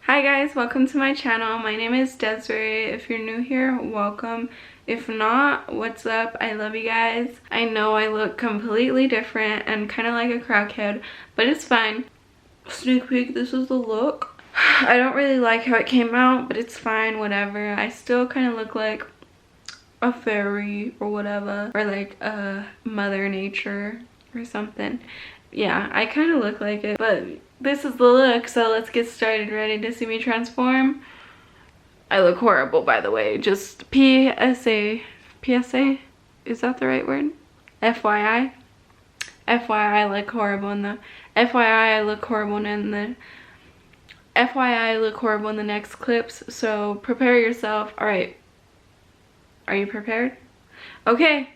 Hi guys, welcome to my channel. My name is Desiree. If you're new here, welcome. If not, what's up? I love you guys. I know I look completely different and kind of like a crackhead, but it's fine. Sneak peek, this is the look. I don't really like how it came out, but it's fine, whatever. I still kind of look like a fairy or whatever, or like a mother nature or something. Yeah, I kind of look like it, but this is the look, so let's get started. Ready to see me transform? I look horrible, by the way. Just PSA, is that the right word? FYI, I look horrible in the FYI. I look horrible in the FYI. I look horrible in the next clips, so prepare yourself. All right, are you prepared? Okay.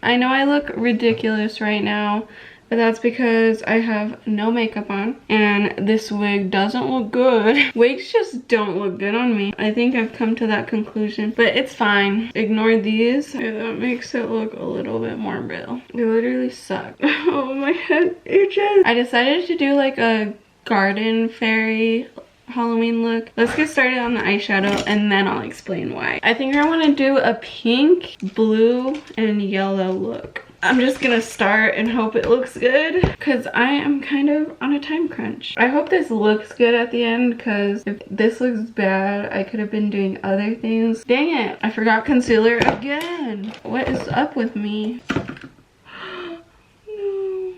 I know I look ridiculous right now, but that's because I have no makeup on and this wig doesn't look good. Wigs just don't look good on me. I think I've come to that conclusion, but it's fine. Ignore these. Okay, that makes it look a little bit more real. They literally suck. Oh, my head itches. I decided to do like a garden fairy Halloween look. Let's get started on the eyeshadow and then I'll explain why. I think I want to do a pink, blue, and yellow look. I'm just gonna start and hope it looks good because I am kind of on a time crunch. I hope this looks good at the end because if this looks bad, I could have been doing other things. Dang it, I forgot concealer again. What is up with me? No.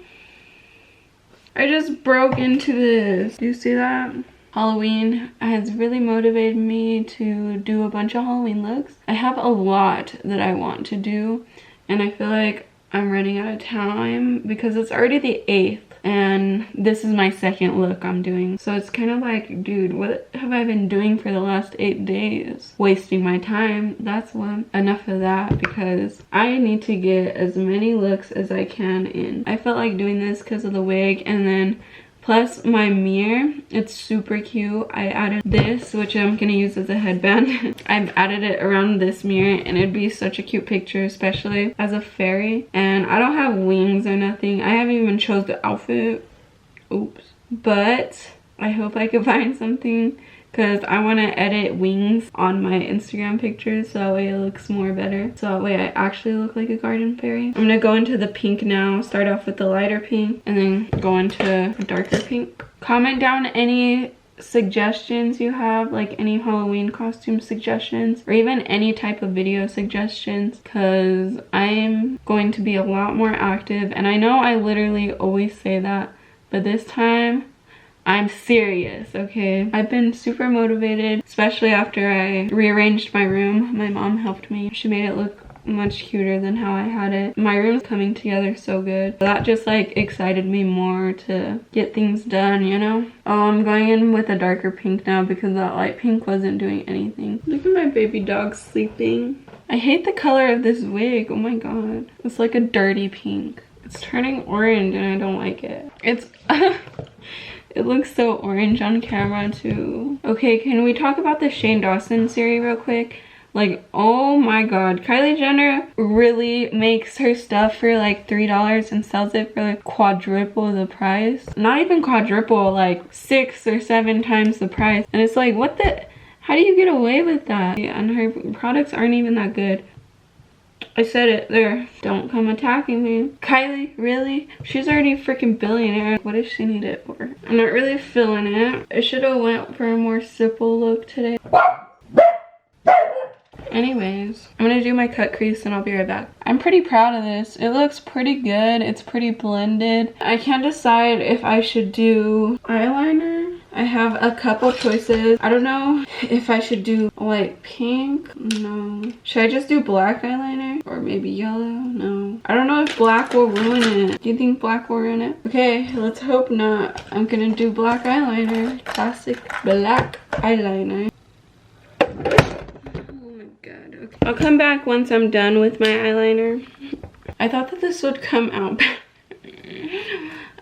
I just broke into this. Do you see that? Halloween has really motivated me to do a bunch of Halloween looks. I have a lot that I want to do and I feel like I'm running out of time because it's already the 8th and this is my second look I'm doing. So it's kind of like, dude, what have I been doing for the last 8 days? Wasting my time. That's one. Enough of that because I need to get as many looks as I can in. I felt like doing this because of the wig and then plus my mirror. It's super cute. I added this, which I'm gonna use as a headband. I've added it around this mirror and it'd be such a cute picture, especially as a fairy. And I don't have wings or nothing. I haven't even chose the outfit. Oops. But I hope I can find something because I want to edit wings on my Instagram pictures so that way it looks more better. So that way I actually look like a garden fairy. I'm going to go into the pink now. Start off with the lighter pink and then go into a darker pink. Comment down any suggestions you have, like any Halloween costume suggestions or even any type of video suggestions because I'm going to be a lot more active. And I know I literally always say that, but this time I'm serious, okay? I've been super motivated, especially after I rearranged my room. My mom helped me. She made it look much cuter than how I had it. My room's coming together so good. That just like excited me more to get things done, you know? Oh, I'm going in with a darker pink now because that light pink wasn't doing anything. Look at my baby dog sleeping. I hate the color of this wig. Oh my god. It's like a dirty pink. It's turning orange and I don't like it. It's... It looks so orange on camera too. Okay, can we talk about the Shane Dawson series real quick? Like, oh my god, Kylie Jenner really makes her stuff for like $3 and sells it for like quadruple the price. Not even quadruple, like 6 or 7 times the price. And it's like, what the, how do you get away with that? Yeah, and her products aren't even that good. I said it there. Don't come attacking me. Kylie, really? She's already a freaking billionaire. What does she need it for? I'm not really feeling it. I should have went for a more simple look today. Anyways, I'm gonna do my cut crease and I'll be right back. I'm pretty proud of this. It looks pretty good. It's pretty blended. I can't decide if I should do eyeliner. I have a couple choices. I don't know if I should do like pink. No. Should I just do black eyeliner? Or maybe yellow? No. I don't know if black will ruin it. Do you think black will ruin it? Okay, let's hope not. I'm gonna do black eyeliner. Classic black eyeliner. Okay. I'll come back once I'm done with my eyeliner. I thought that this would come out.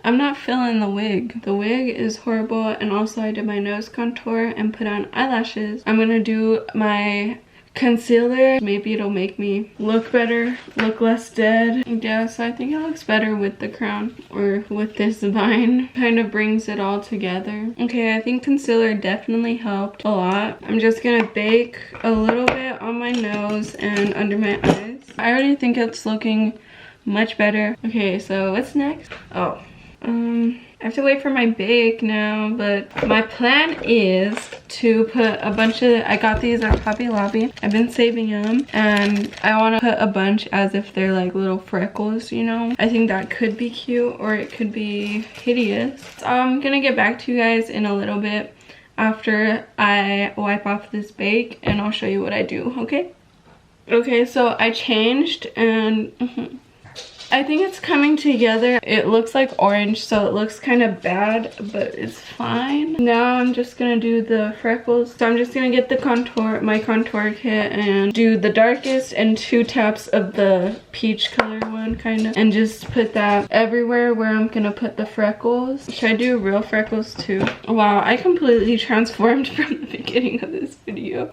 I'm not feeling the wig. The wig is horrible, and also I did my nose contour and put on eyelashes. I'm gonna do my concealer. Maybe it'll make me look better, look less dead. Yeah, so I think it looks better with the crown or with this vine. Kind of brings it all together. Okay, I think concealer definitely helped a lot. I'm just gonna bake a little bit on my nose and under my eyes. I already think it's looking much better. Okay, so what's next? Oh, I have to wait for my bake now, but my plan is to put a bunch of, I got these at Hobby Lobby. I've been saving them, and I want to put a bunch as if they're like little freckles, you know? I think that could be cute, or it could be hideous. So I'm gonna get back to you guys in a little bit after I wipe off this bake, and I'll show you what I do, okay? Okay, so I changed, and I think it's coming together. It looks like orange, so it looks kind of bad, but it's fine. Now I'm just gonna do the freckles. So I'm just gonna get the contour, my contour kit, and do the darkest and 2 taps of the peach color one, kind of, and just put that everywhere where I'm gonna put the freckles. Should I do real freckles too? Wow, I completely transformed from the beginning of this video.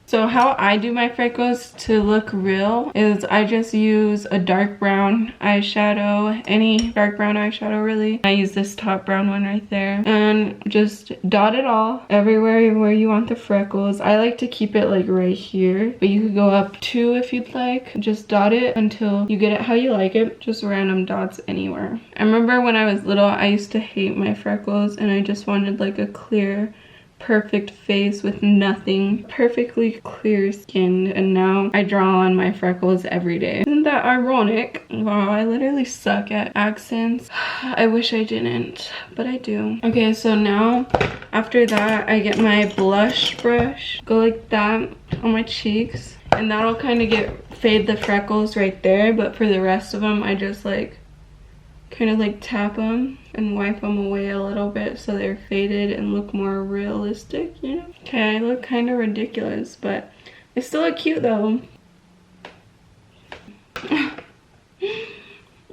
So how I do my freckles to look real is I just use a dark brown eyeshadow, any dark brown eyeshadow really. I use this top brown one right there, and just dot it all everywhere where you want the freckles. I like to keep it like right here, but you could go up 2 if you'd like. Just dot it until you get it how you like it. Just random dots anywhere. I remember when I was little, I used to hate my freckles, and I just wanted like a clear, perfect face with nothing, perfectly clear skin, and now I draw on my freckles every day. Isn't that ironic? Wow, I literally suck at accents. I wish I didn't, but I do. Okay, so now after that I get my blush brush, go like that on my cheeks, and that'll kind of fade the freckles right there, but for the rest of them I just like kind of like tap them and wipe them away a little bit so they're faded and look more realistic, you know? Okay, I look kind of ridiculous, but I still look cute though.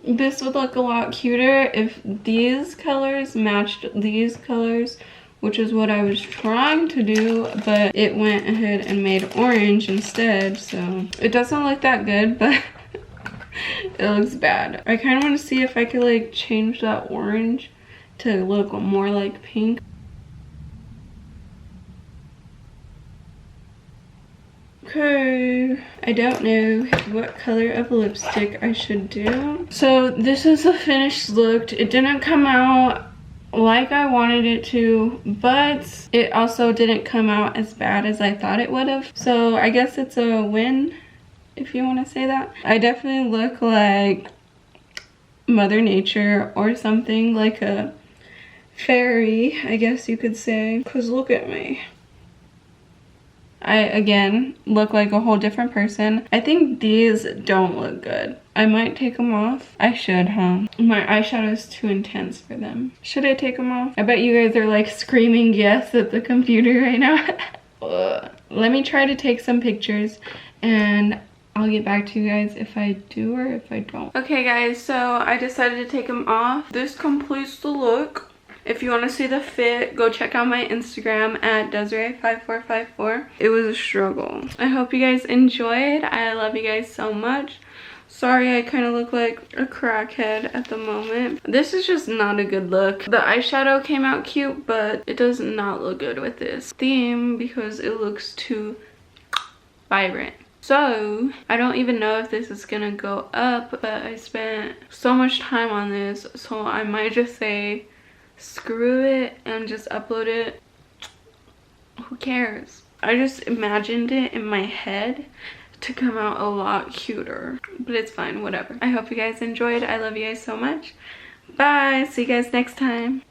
This would look a lot cuter if these colors matched these colors, which is what I was trying to do, but it went ahead and made orange instead, so it doesn't look that good, but it looks bad. I kind of want to see if I could like change that orange to look more like pink. Okay, I don't know what color of lipstick I should do. So this is the finished look. It didn't come out like I wanted it to, but it also didn't come out as bad as I thought it would have. So I guess it's a win, if you want to say that. I definitely look like Mother Nature or something, like a fairy, I guess you could say, because look at me. I again look like a whole different person. I think these don't look good. I might take them off. I should, huh? My eyeshadow is too intense for them. Should I take them off? I bet you guys are like screaming yes at the computer right now. Let me try to take some pictures, and I'll get back to you guys if I do or if I don't. Okay guys, so I decided to take them off. This completes the look. If you want to see the fit, go check out my Instagram at Desiree5454. It was a struggle. I hope you guys enjoyed. I love you guys so much. Sorry I kind of look like a crackhead at the moment. This is just not a good look. The eyeshadow came out cute, but it does not look good with this theme because it looks too vibrant. So I don't even know if this is gonna go up, but I spent so much time on this, so I might just say screw it and just upload it. Who cares? I just imagined it in my head to come out a lot cuter, but it's fine, whatever. I hope you guys enjoyed. I love you guys so much. Bye. See you guys next time.